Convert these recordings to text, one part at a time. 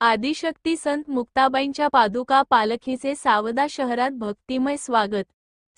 आदिशक्ती संत मुक्ताबाईंच्या पादुका पालखीचे सावदा शहरात भक्तिमय स्वागत।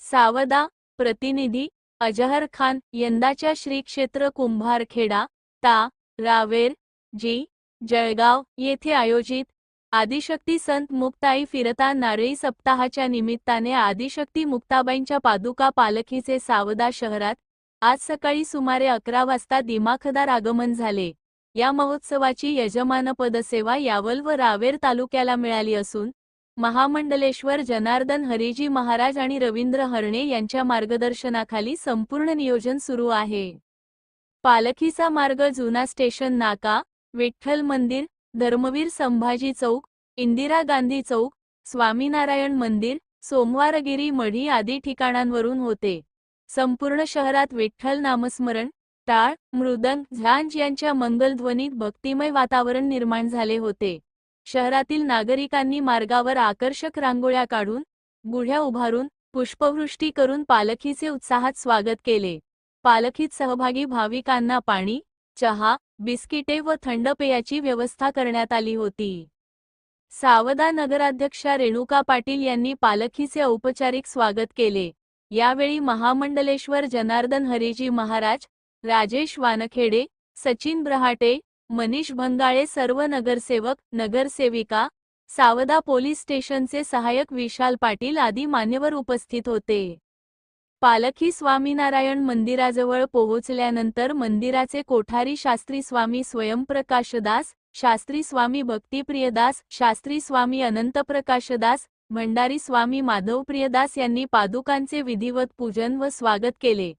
सावदा प्रतिनिधी अजहर खान। यंदाच्या श्री क्षेत्र कुंभारखेडा ता रावेर जी जळगाव येथे आयोजित आदिशक्ती संत मुक्ताई फिरता नारळी सप्ताहाच्या निमित्ताने आदिशक्ती मुक्ताबाईंच्या पादुका पालखीचे सावदा शहरात आज सकाळी सुमारे 11 वाजता दिमाखदार आगमन झाले। या महोत्सवाची यजमानपद सेवा यावल व रावेर तालुक्याला मिळाली असून महामंडलेश्वर जनार्दन हरीजी महाराज आणि रवींद्र हरणे यांच्या मार्गदर्शनाखाली संपूर्ण नियोजन सुरू आहे। पालखीचा मार्ग जुना स्टेशन नाका, विठ्ठल मंदिर, धर्मवीर संभाजी चौक, इंदिरा गांधी चौक, स्वामीनारायण मंदिर, सोमवारगिरी मढी आदी ठिकाणांवरून होते। संपूर्ण शहरात विठ्ठल नामस्मरण, टाळ, मृदंग, झांज यांच्या मंगलध्वनीत भक्तिमय वातावरण निर्माण झाले होते। शहरातील नागरिकांनी मार्गावर आकर्षक रांगोळ्या काढून, गुढ्या उभारून, पुष्पवृष्टी करून पालखीचे उत्साहात स्वागत केले। पालखीत सहभागी भाविकांना पाणी, चहा, बिस्किटे व थंड पेयाची व्यवस्था करण्यात आली होती। सावदा नगराध्यक्षा रेणुका पाटील यांनी पालखीचे औपचारिक स्वागत केले। यावेळी महामंडलेश्वर जनार्दन हरीजी महाराज, राजेश वानखेडे, सचिन ब्रहाटे, मनीष भंगाळे सर्व नगरसेवक, नगरसेविका, सावदा पोलीस स्टेशनचे सहाय्यक विशाल पाटील आदी मान्यवर उपस्थित होते। पालखी स्वामीनारायण मंदिराजवळ पोहोचल्यानंतर मंदिराचे कोठारी शास्त्री स्वामी स्वयंप्रकाशदास, शास्त्री स्वामी भक्तिप्रियदास, शास्त्री स्वामी अनंतप्रकाशदास, भंडारी स्वामी माधवप्रियदास यांनी पादुकांचे विधिवत पूजन व स्वागत केले।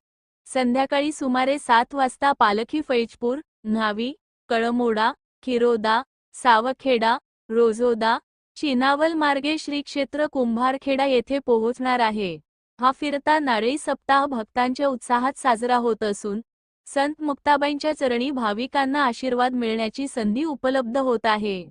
संध्याकाळी सुमारे 7 वाजता पालखी फैजपूर, न्हावी, कळमोडा, खिरोदा, सावखेडा, रोजोदा, चिनावल मार्गे श्री क्षेत्र कुंभारखेडा येथे पोहोचणार आहे। हा फिरता नारळी सप्ताह भक्तांच्या उत्साहात साजरा होत असून संत मुक्ताबाईंच्या चरणी भाविकांना आशीर्वाद मिळण्याची संधी उपलब्ध होत आहे।